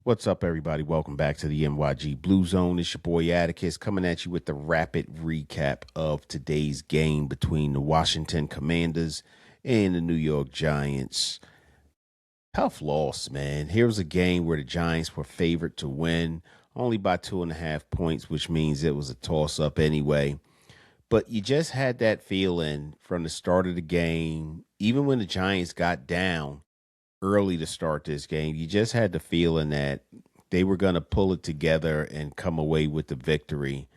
What's up, everybody? Welcome back to the NYG Blue Zone. It's your boy Atticus coming at you with the rapid recap of today's game between the Washington Commanders and the New York Giants. Tough loss, man. Here was a game where the Giants were favored to win only by 2.5 points, which means it was a toss up anyway. But you just had that feeling from the start of the game, even when the Giants got down early to start this game. You just had the feeling that they were going to pull it together and come away with the victory.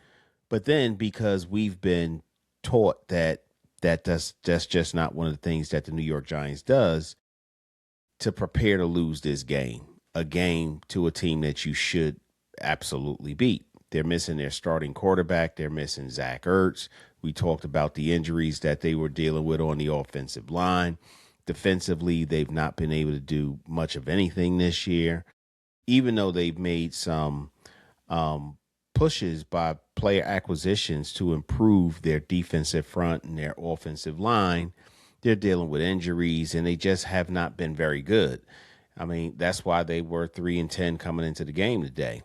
But then, because we've been taught that that's just not one of the things that the New York Giants does, to prepare to lose this game, a game to a team that you should absolutely beat. They're missing their starting quarterback. They're missing Zach Ertz. We talked about the injuries that they were dealing with on the offensive line. Defensively, they've not been able to do much of anything this year, even though they've made some pushes by player acquisitions to improve their defensive front and their offensive line. They're dealing with injuries, and they just have not been very good. I mean, that's why they were 3-10 coming into the game today.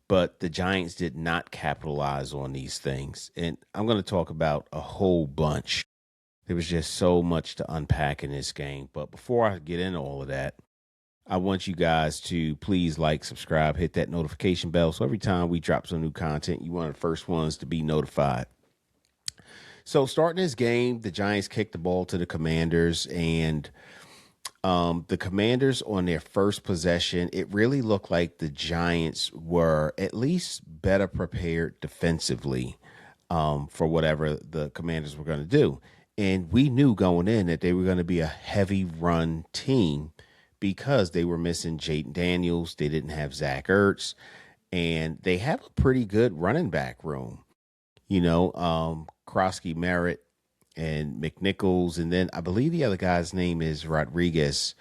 But the Giants did not capitalize on these things. And I'm going to talk about a whole bunch. There was just so much to unpack in this game. But before I get into all of that, I want you guys to please like, subscribe, hit that notification bell. So every time we drop some new content, you're one of the first ones to be notified. So starting this game, the Giants kicked the ball to the Commanders, and the Commanders on their first possession, it really looked like the Giants were at least better prepared defensively for whatever the Commanders were going to do. And we knew going in that they were going to be a heavy run team because they were missing Jaden Daniels. They didn't have Zach Ertz, and they have a pretty good running back room. Krosky Merritt and McNichols, and then I believe the other guy's name is Rodriguez,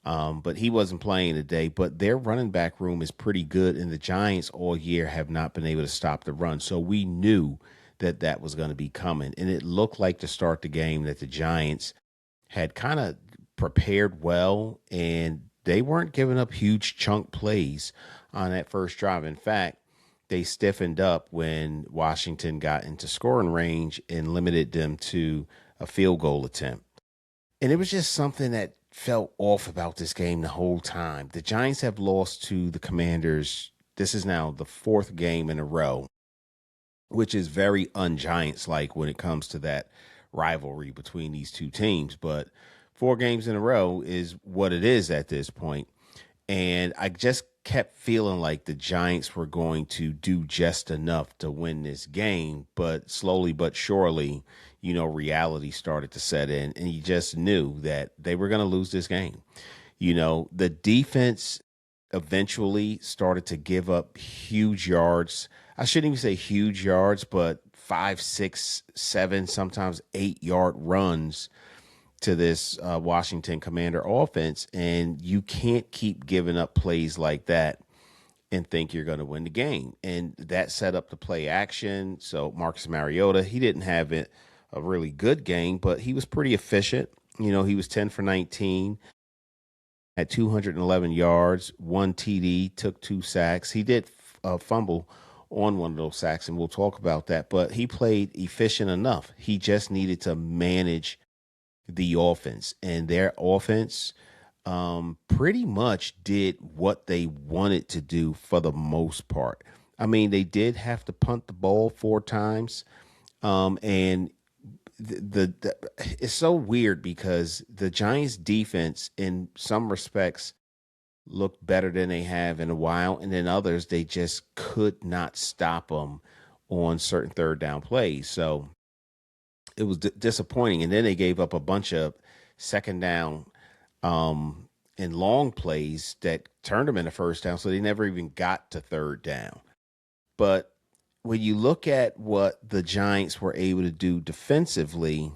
but he wasn't playing today. But their running back room is pretty good, and the Giants all year have not been able to stop the run. So we knew that was going to be coming, and it looked like to start the game that the Giants had kind of prepared well, and they weren't giving up huge chunk plays on that first drive. In fact, they stiffened up when Washington got into scoring range and limited them to a field goal attempt. And it was just something that felt off about this game the whole time. The Giants have lost to the Commanders. This is now the fourth game in a row, which is very un-Giants like when it comes to that rivalry between these two teams. But 4 games in a row is what it is at this point. And I just kept feeling like the Giants were going to do just enough to win this game. But slowly but surely, reality started to set in, and you just knew that they were going to lose this game. The defense eventually started to give up huge yards. I shouldn't even say huge yards, but 5, 6, 7, sometimes 8-yard runs to this Washington Commander offense. And you can't keep giving up plays like that and think you're going to win the game. And that set up the play action. So Marcus Mariota, he didn't have a really good game, but he was pretty efficient. He was 10 for 19 at 211 yards, 1 TD, took 2 sacks. He did fumble on one of those sacks, and we'll talk about that. But he played efficient enough. He just needed to manage the offense, and their offense pretty much did what they wanted to do for the most part. I mean, they did have to punt the ball 4 times, and it's so weird because the Giants defense in some respects looked better than they have in a while, and then others they just could not stop them on certain third down plays. So it was disappointing. And then they gave up a bunch of second down and long plays that turned them into first down. So they never even got to third down. But when you look at what the Giants were able to do defensively,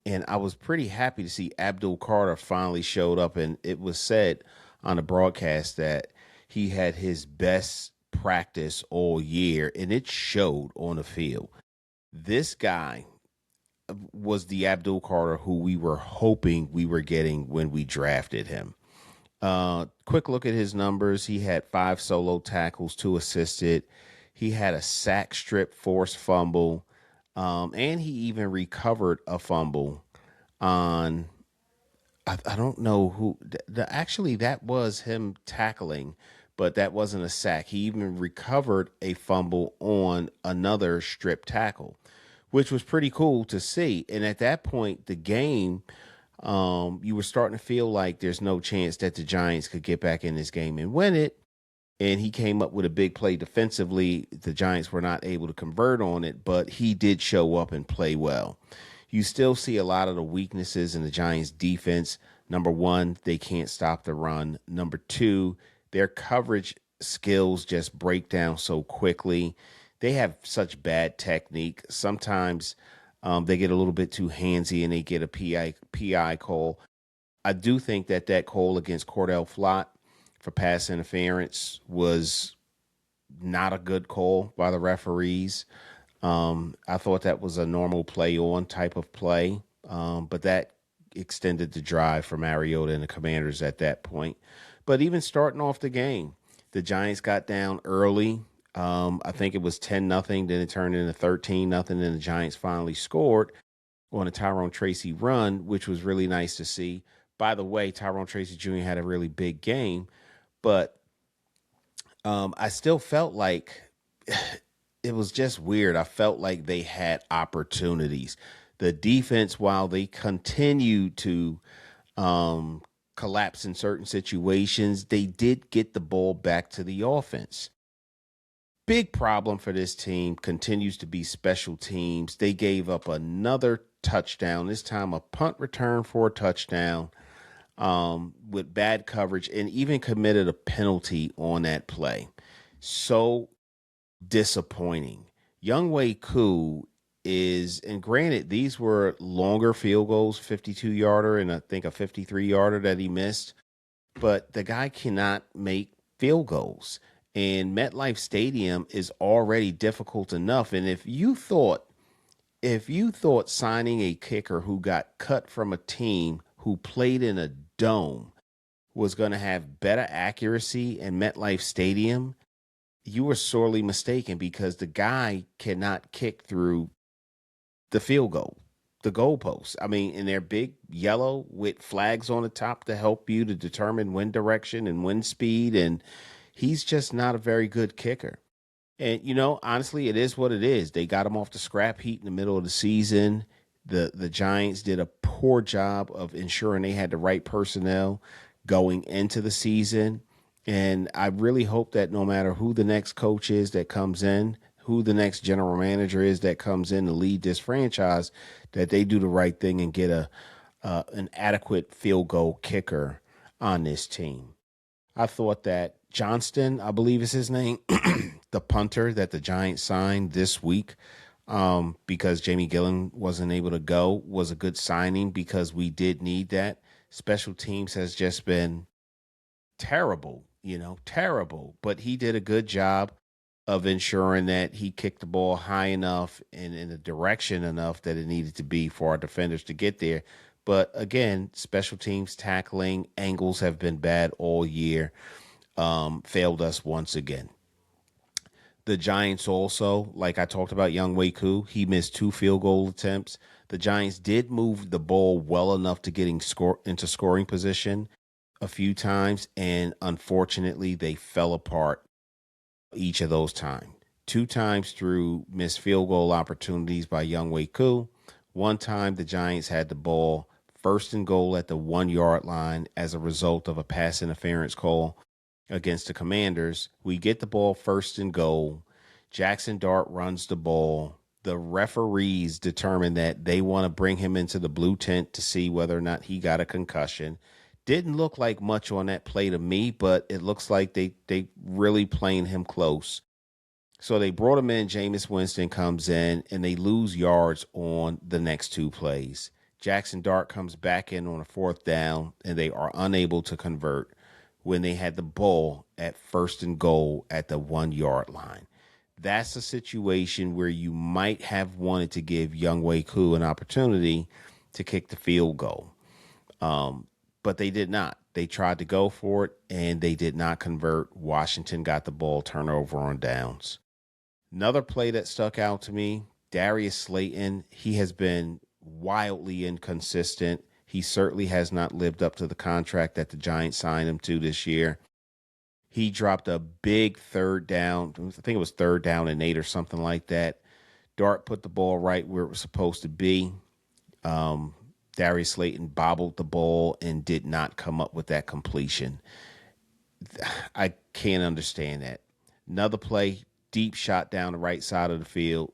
and I was pretty happy to see Abdul Carter finally showed up. And it was said on the broadcast that he had his best practice all year, and it showed on the field. This guy was the Abdul Carter who we were hoping we were getting when we drafted him. Quick look at his numbers. He had 5 solo tackles, 2 assisted. He had a sack, strip, forced fumble, and he even recovered a fumble on. I don't know who. Actually, that was him tackling, but that wasn't a sack. He even recovered a fumble on another strip tackle, which was pretty cool to see. And at that point, the game, you were starting to feel like there's no chance that the Giants could get back in this game and win it. And he came up with a big play defensively. The Giants were not able to convert on it, but he did show up and play well. You still see a lot of the weaknesses in the Giants defense. Number one, they can't stop the run. Number two, their coverage skills just break down so quickly. They have such bad technique. Sometimes they get a little bit too handsy and they get a PI call. I do think that that call against Cordell Flott for pass interference was not a good call by the referees. I thought that was a normal play on type of play, but that extended the drive for Mariota and the Commanders at that point. But even starting off the game, the Giants got down early. I think it was 10-0. Then it turned into 13-0. And the Giants finally scored on a Tyrone Tracy run, which was really nice to see. By the way, Tyrone Tracy Jr. had a really big game, but I still felt like it was just weird. I felt like they had opportunities. The defense, while they continued to um, collapse in certain situations, they did get the ball back to the offense. Big problem for this team continues to be special teams. They gave up another touchdown, this time a punt return for a touchdown with bad coverage and even committed a penalty on that play. So disappointing. Young Wei Koo is, and granted, these were longer field goals, 52-yarder and I think a 53-yarder that he missed, but the guy cannot make field goals. And MetLife Stadium is already difficult enough. And if you thought signing a kicker who got cut from a team who played in a dome was going to have better accuracy in MetLife Stadium, you were sorely mistaken because the guy cannot kick through the field goal, the goalposts. I mean, and they're big yellow with flags on the top to help you to determine wind direction and wind speed. And he's just not a very good kicker. And honestly, it is what it is. They got him off the scrap heap in the middle of the season. The Giants did a poor job of ensuring they had the right personnel going into the season. And I really hope that no matter who the next coach is that comes in, who the next general manager is that comes in to lead this franchise, that they do the right thing and get an adequate field goal kicker on this team. I thought that Johnston, I believe is his name, the punter that the Giants signed this week, because Jamie Gillen wasn't able to go, was a good signing because we did need that. Special teams has just been terrible, terrible. But he did a good job of ensuring that he kicked the ball high enough and in a direction enough that it needed to be for our defenders to get there. But again, special teams tackling angles have been bad all year. Failed us once again. The Giants also, like I talked about, Young Wei Koo, he missed 2 field goal attempts. The Giants did move the ball well enough to getting into scoring position a few times, and unfortunately, they fell apart each of those times. 2 times through missed field goal opportunities by Young Wei Koo. One time, the Giants had the ball first and goal at the 1 yard line as a result of a pass interference call against the Commanders. We get the ball first and goal. Jackson Dart runs the ball. The referees determine that they want to bring him into the blue tent to see whether or not he got a concussion. Didn't look like much on that play to me, but it looks like they really playing him close. So they brought him in. Jameis Winston comes in, and they lose yards on the next 2 plays. Jackson Dart comes back in on a 4th down, and they are unable to convert when they had the ball at first and goal at the 1 yard line. That's a situation where you might have wanted to give Young Wei Koo an opportunity to kick the field goal. but they did not. They tried to go for it, and they did not convert. Washington got the ball, turnover on downs. Another play that stuck out to me, Darius Slayton. He has been wildly inconsistent. He certainly has not lived up to the contract that the Giants signed him to this year. He dropped a big third down. I think it was 3rd down and 8 or something like that. Dart put the ball right where it was supposed to be. Um, Darius Slayton bobbled the ball and did not come up with that completion. I can't understand that. Another play, deep shot down the right side of the field.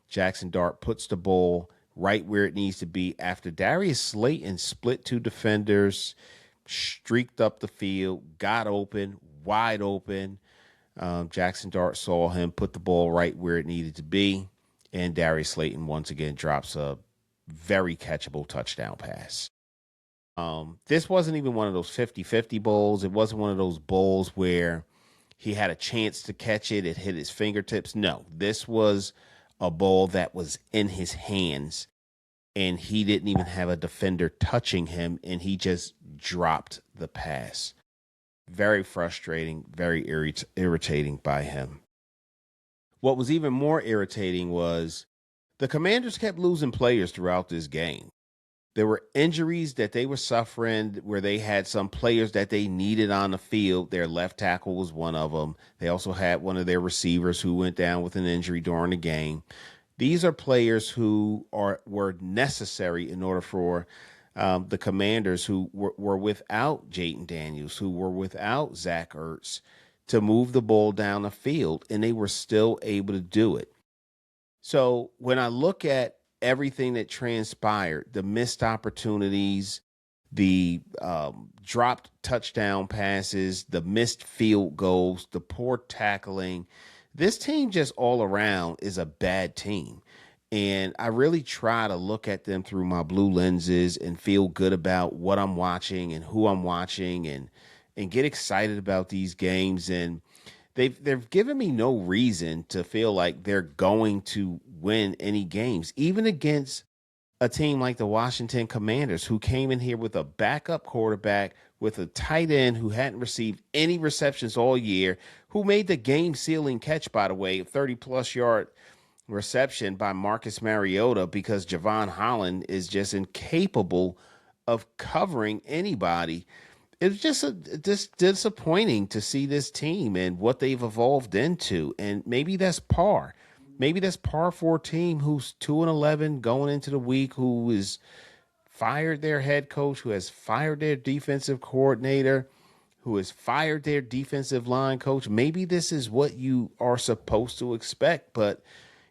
Jackson Dart puts the ball right where it needs to be after Darius Slayton split 2 defenders, streaked up the field, got open, wide open. Jackson Dart saw him, put the ball right where it needed to be, and Darius Slayton once again drops a very catchable touchdown pass. This wasn't even one of those 50-50 bowls. It wasn't one of those bowls where he had a chance to catch it. It hit his fingertips. No, this was a ball that was in his hands, and he didn't even have a defender touching him, and he just dropped the pass. Very frustrating, very irritating by him. What was even more irritating was the Commanders kept losing players throughout this game. There were injuries that they were suffering where they had some players that they needed on the field. Their left tackle was one of them. They also had one of their receivers who went down with an injury during the game. These are players who were necessary in order for the Commanders, who were without Jayden Daniels, who were without Zach Ertz, to move the ball down the field, and they were still able to do it. So when I look at everything that transpired, the missed opportunities, the dropped touchdown passes, the missed field goals, the poor tackling, this team just all around is a bad team. And I really try to look at them through my blue lenses and feel good about what I'm watching and who I'm watching, and get excited about these games. And they've given me no reason to feel like they're going to win any games, even against a team like the Washington Commanders, who came in here with a backup quarterback, with a tight end who hadn't received any receptions all year, who made the game sealing catch, by the way, a 30-plus yard reception by Marcus Mariota, because Javon Holland is just incapable of covering anybody. It was just disappointing to see this team and what they've evolved into. And maybe that's par. Maybe that's par for a team who's 2-11 going into the week, who is fired their head coach, who has fired their defensive coordinator, who has fired their defensive line coach. Maybe this is what you are supposed to expect. But,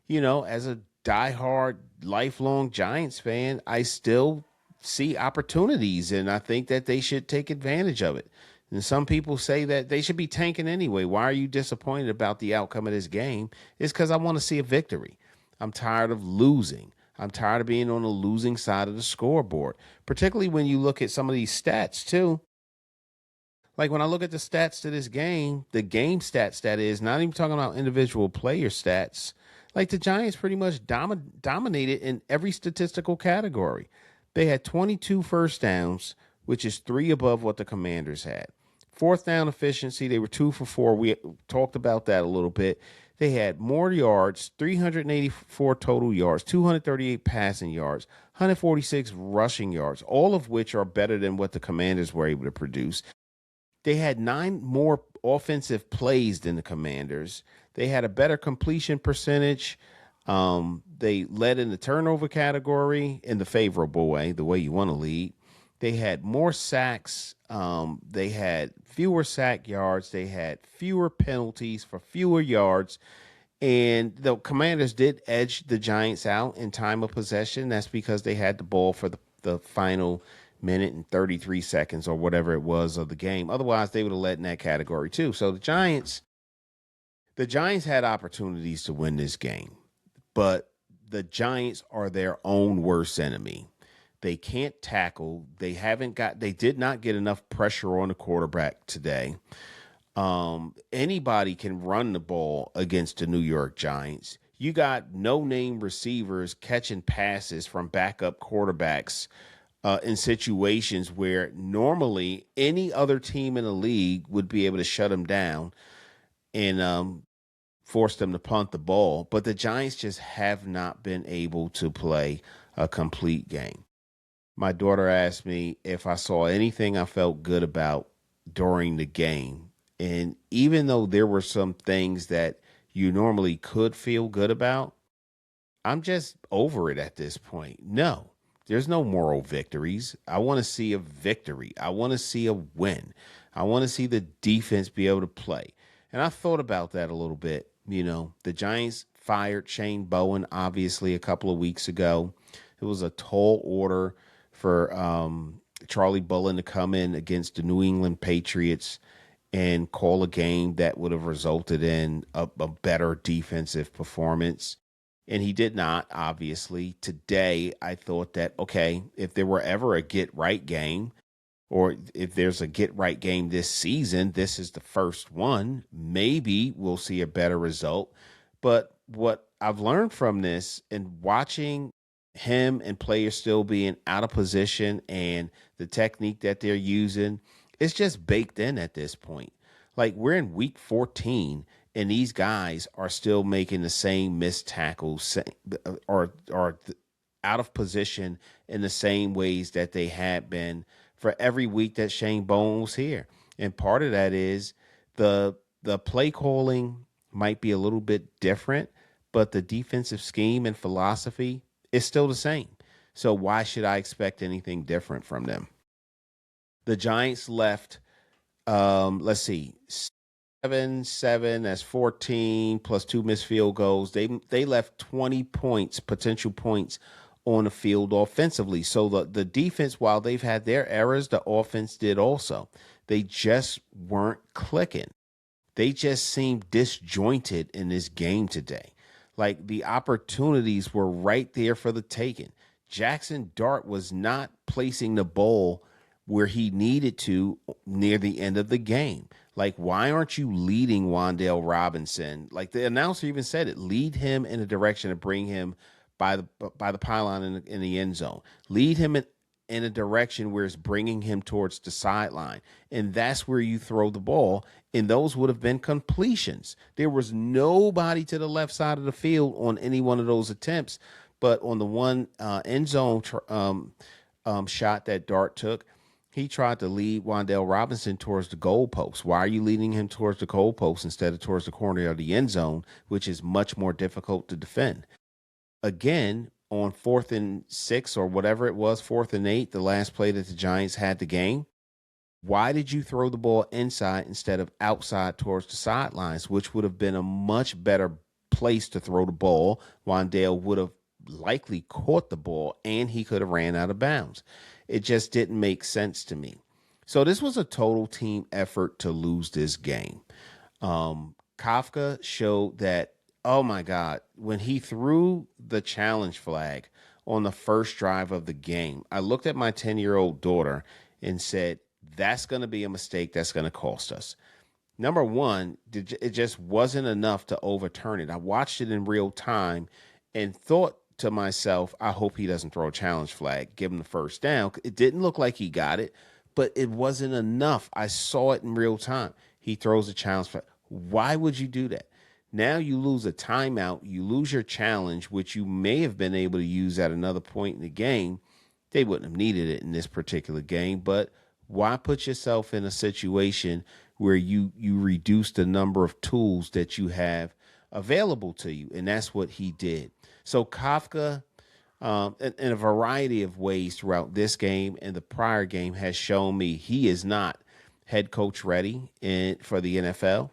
as a diehard, lifelong Giants fan, I still see opportunities, and I think that they should take advantage of it. And some people say that they should be tanking anyway. Why are you disappointed about the outcome of this game? It's because I want to see a victory. I'm tired of losing. I'm tired of being on the losing side of the scoreboard, particularly when you look at some of these stats too. Like when I look at the stats to this game, the game stats, that is, not even talking about individual player stats, like the Giants pretty much dominated in every statistical category. They had 22 first downs, which is 3 above what the Commanders had. 4th down efficiency, they were 2 for 4. We talked about that a little bit. They had more yards, 384 total yards, 238 passing yards, 146 rushing yards, all of which are better than what the Commanders were able to produce. They had 9 more offensive plays than the Commanders. They had a better completion percentage. They led in the turnover category in the favorable way, the way you want to lead. They had more sacks. They had fewer sack yards. They had fewer penalties for fewer yards. And the Commanders did edge the Giants out in time of possession. That's because they had the ball for the final minute and 33 seconds or whatever it was of the game. Otherwise, they would have led in that category too. So the Giants had opportunities to win this game, but the Giants are their own worst enemy. They can't tackle. They did not get enough pressure on the quarterback today. Anybody can run the ball against the New York Giants. You got no-name receivers catching passes from backup quarterbacks in situations where normally any other team in the league would be able to shut them down and force them to punt the ball. But the Giants just have not been able to play a complete game. My daughter asked me if I saw anything I felt good about during the game. And even though there were some things that you normally could feel good about, I'm just over it at this point. No, there's no moral victories. I want to see a victory. I want to see a win. I want to see the defense be able to play. And I thought about that a little bit. The Giants fired Shane Bowen, obviously, a couple of weeks ago. It was a tall order for Charlie Bullen to come in against the New England Patriots and call a game that would have resulted in a better defensive performance. And he did not, obviously. Today, I thought that, okay, if there were ever a get right game, or if there's a get right game this season, this is the first one. Maybe we'll see a better result. But what I've learned from this and watching him and players still being out of position and the technique that they're using, it's just baked in at this point. Like we're in week 14 and these guys are still making the same missed tackles or out of position in the same ways that they had been for every week that Shane Bowen was here. And part of that is the play calling might be a little bit different, but the defensive scheme and philosophy is still the same. So why should I expect anything different from them? The Giants left, let's see, 7-7, that's 14 plus two missed field goals. They left 20 points, potential points on the field offensively. So the defense, while they've had their errors, the offense did also. They just weren't clicking. They just seemed disjointed in this game today. Like the opportunities were right there for the taking. Jackson Dart was not placing the ball where he needed to near the end of the game. Like, why aren't you leading Wan'Dale Robinson? Like the announcer even said it, lead him in a direction to bring him by the pylon in the end zone. Lead him in a direction where it's bringing him towards the sideline. And that's where you throw the ball. And those would have been completions. There was nobody to the left side of the field on any one of those attempts. But on the one end zone shot that Dart took, he tried to lead Wan'Dale Robinson towards the goalpost. Why are you leading him towards the goalpost instead of towards the corner of the end zone, which is much more difficult to defend? Again, on 4th and 6 or whatever it was, 4th and 8, the last play that the Giants had the game, why did you throw the ball inside instead of outside towards the sidelines, which would have been a much better place to throw the ball? Wan'Dale would have likely caught the ball and he could have ran out of bounds. It just didn't make sense to me. So this was a total team effort to lose this game. Kafka showed that, oh my God, when he threw the challenge flag on the first drive of the game, I looked at my 10-year-old daughter and said, that's going to be a mistake that's going to cost us. Number one, it just wasn't enough to overturn it. I watched it in real time and thought to myself, I hope he doesn't throw a challenge flag, give him the first down. It didn't look like he got it, but it wasn't enough. I saw it in real time. He throws a challenge flag. Why would you do that? Now you lose a timeout, you lose your challenge, which you may have been able to use at another point in the game. They wouldn't have needed it in this particular game, but why put yourself in a situation where you reduce the number of tools that you have available to you? And that's what he did. So Kafka, in a variety of ways throughout this game and the prior game, has shown me he is not head coach ready for the NFL.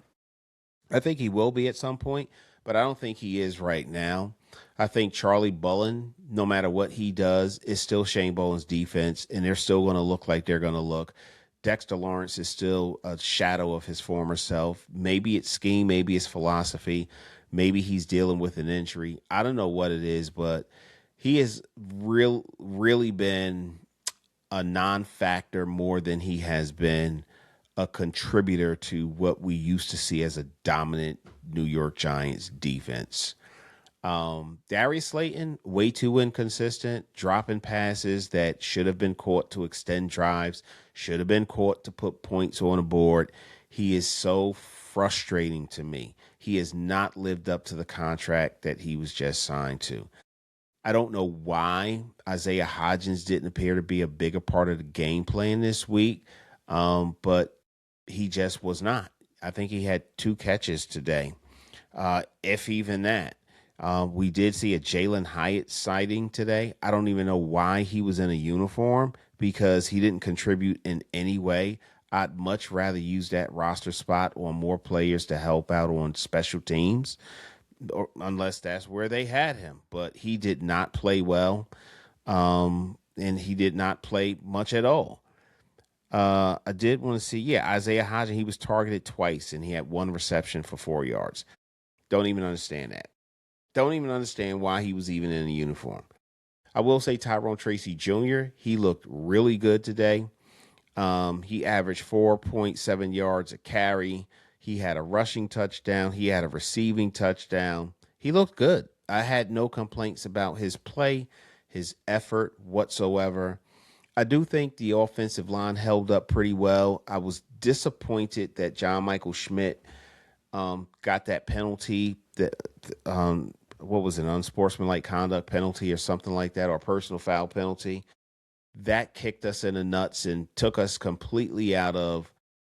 I think he will be at some point, but I don't think he is right now. I think Charlie Bullen, no matter what he does, is still Shane Bowen's defense, and they're still going to look like they're going to look. Dexter Lawrence is still a shadow of his former self. Maybe it's scheme, maybe it's philosophy, maybe he's dealing with an injury. I don't know what it is, but he has really been a non-factor more than he has been a contributor to what we used to see as a dominant New York Giants defense. Darius Slayton, way too inconsistent, dropping passes that should have been caught to extend drives, should have been caught to put points on the board. He is so frustrating to me. He has not lived up to the contract that he was just signed to. I don't know why Isaiah Hodgins didn't appear to be a bigger part of the game plan this week, but he just was not. I think he had two catches today, if even that. We did see a Jalen Hyatt sighting today. I don't even know why he was in a uniform because he didn't contribute in any way. I'd much rather use that roster spot on more players to help out on special teams, or unless that's where they had him. But he did not play well, and he did not play much at all. I did want to see, yeah, Isaiah Hodgins. He was targeted twice, and he had one reception for 4 yards. Don't even understand that. Don't even understand why he was even in a uniform. I will say Tyrone Tracy Jr., he looked really good today. He averaged 4.7 yards a carry. He had a rushing touchdown. He had a receiving touchdown. He looked good. I had no complaints about his play, his effort whatsoever. I do think the offensive line held up pretty well. I was disappointed that John Michael Schmidt got that penalty, that what was it, unsportsmanlike conduct penalty or something like that, or personal foul penalty. That kicked us in the nuts and took us completely out of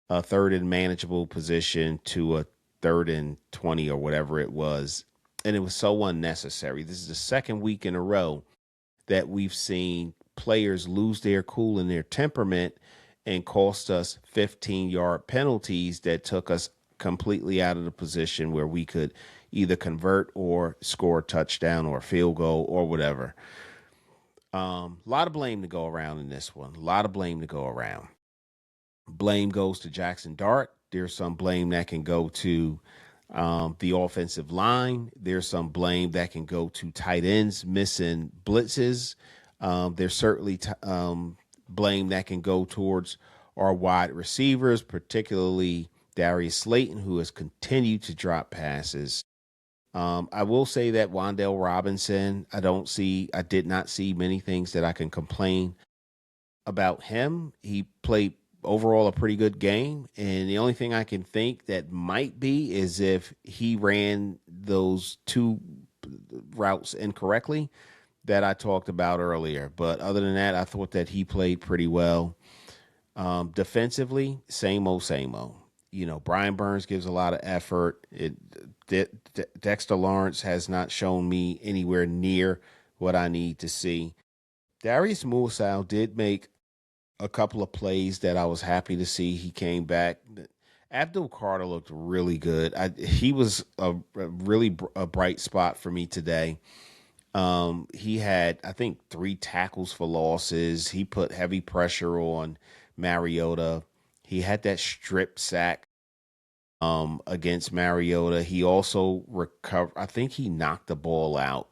a third and manageable position to a third and 20 or whatever it was. And it was so unnecessary. This is the second week in a row that we've seen players lose their cool and their temperament and cost us 15-yard penalties that took us completely out of the position where we could either convert or score a touchdown or a field goal or whatever. A lot of blame to go around in this one. A lot of blame to go around. Blame goes to Jackson Dart. There's some blame that can go to the offensive line. There's some blame that can go to tight ends missing blitzes. There's certainly blame that can go towards our wide receivers, particularly Darius Slayton, who has continued to drop passes. I will say that Wandale Robinson, I did not see many things that I can complain about him. He played overall a pretty good game. And the only thing I can think that might be is if he ran those two routes incorrectly that I talked about earlier. But other than that, I thought that he played pretty well. Defensively, same old, same old. You know, Brian Burns gives a lot of effort. Dexter Lawrence has not shown me anywhere near what I need to see. Darius Muasau did make a couple of plays that I was happy to see. He came back. Abdul Carter looked really good. He was a really a bright spot for me today. He had, I think, 3 tackles for losses. He put heavy pressure on Mariota. He had that strip sack against Mariota. He also recovered. I think he knocked the ball out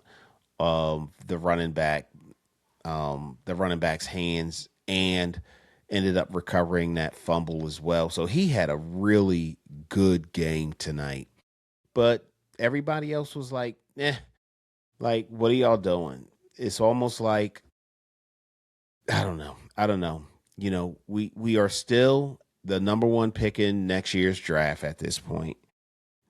of the running back's hands, and ended up recovering that fumble as well. So he had a really good game tonight. But everybody else was like, like, what are y'all doing? It's almost like, I don't know. I don't know. You know, we are still the number one pick in next year's draft at this point.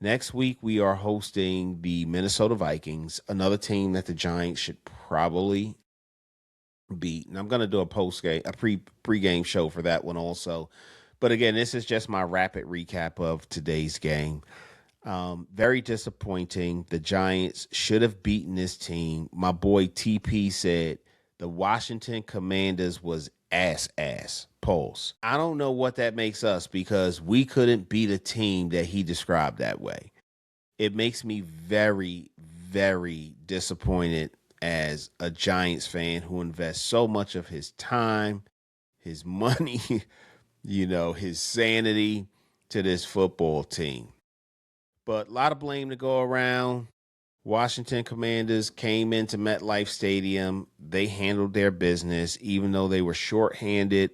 Next week we are hosting the Minnesota Vikings, another team that the Giants should probably beat. And I'm going to do a post game, a pre-game show for that one also. But again, this is just my rapid recap of today's game. Very disappointing. The Giants should have beaten this team. My boy TP said the Washington Commanders was ass. Pulse. I don't know what that makes us because we couldn't beat a team that he described that way. It makes me very, very disappointed as a Giants fan who invests so much of his time, his money, his sanity to this football team. But a lot of blame to go around. Washington Commanders came into MetLife Stadium. They handled their business, even though they were shorthanded.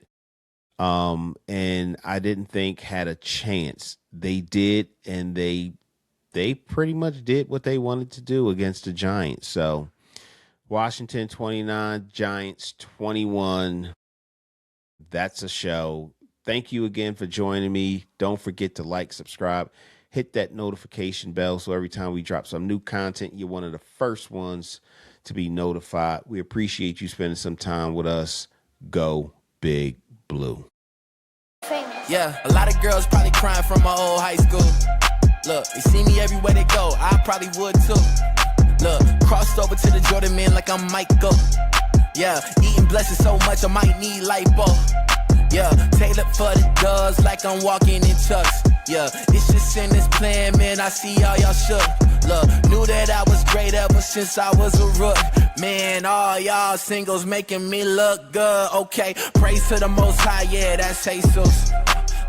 And I didn't think had a chance. They did, and they they pretty much did what they wanted to do against the Giants. So Washington 29, Giants 21. That's a show. Thank you again for joining me. Don't forget to like, subscribe, hit that notification bell so every time we drop some new content, you're one of the first ones to be notified. We appreciate you spending some time with us. Go Big Blue. Yeah, a lot of girls probably crying from my old high school. Look, they see me everywhere they go, I probably would too. Look, crossed over to the Jordan man like I'm Michael. Yeah, eating blessings so much I might need lipo. Yeah, tailored for the dogs like I'm walking in chucks. Yeah, it's just in this plan, man, I see all y'all shook. Look, knew that I was great ever since I was a rook. Man, all y'all singles making me look good. Okay, praise to the most high, yeah, that's Jesus.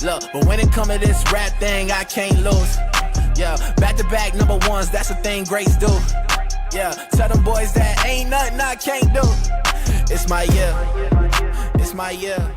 Look, but when it come to this rap thing, I can't lose. Yeah, back-to-back number ones, that's the thing greats do. Yeah, tell them boys that ain't nothing I can't do. It's my year, it's my year.